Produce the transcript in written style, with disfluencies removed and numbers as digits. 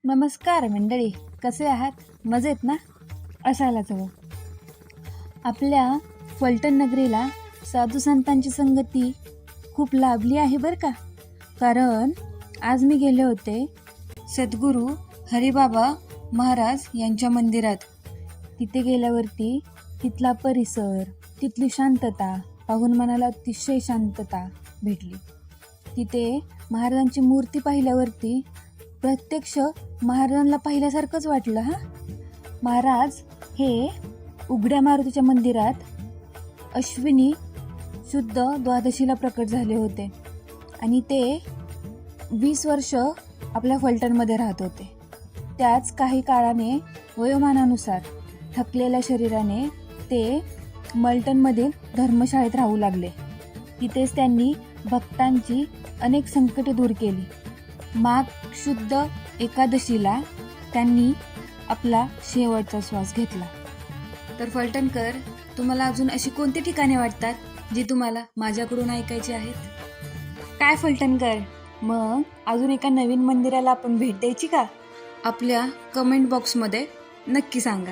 नमस्कार मंडळी, कसे आहात? मजेत ना? असायलाच हवं. आपल्या फलटण नगरीला साधू संतांची संगती खूप लाभली आहे बरं का. कारण आज मी गेले होते सद्गुरू हरिबाबा महाराज यांच्या मंदिरात. तिथे गेल्यावरती तिथला परिसर, तिथली शांतता पाहून मनाला अतिशय शांतता भेटली. तिथे महाराजांची मूर्ती पाहिल्यावरती प्रत्यक्ष महाराजांना पाहिल्यासारखंच वाटलं. महाराज हे उघड्या मारुतीच्या मंदिरात अश्विनी शुद्ध द्वादशीला प्रकट झाले होते आणि ते 20 वर्ष आपल्या फलटणमध्ये राहत होते. त्याच काही काळाने वयोमानानुसार थकलेल्या शरीराने ते मलटणमधील धर्मशाळेत राहू लागले. तिथेच त्यांनी भक्तांची अनेक संकटे दूर केली. माघ शुद्ध एकादशीला त्यांनी आपला शेवटचा श्वास घेतला. तर फलटणकर, तुम्हाला अजून अशी कोणती ठिकाणे वाटतात जी तुम्हाला माझ्याकडून ऐकायची आहेत? काय फलटणकर, मग अजून एका नवीन मंदिराला आपण भेट द्यायची का? आपल्या कमेंट बॉक्समध्ये नक्की सांगा.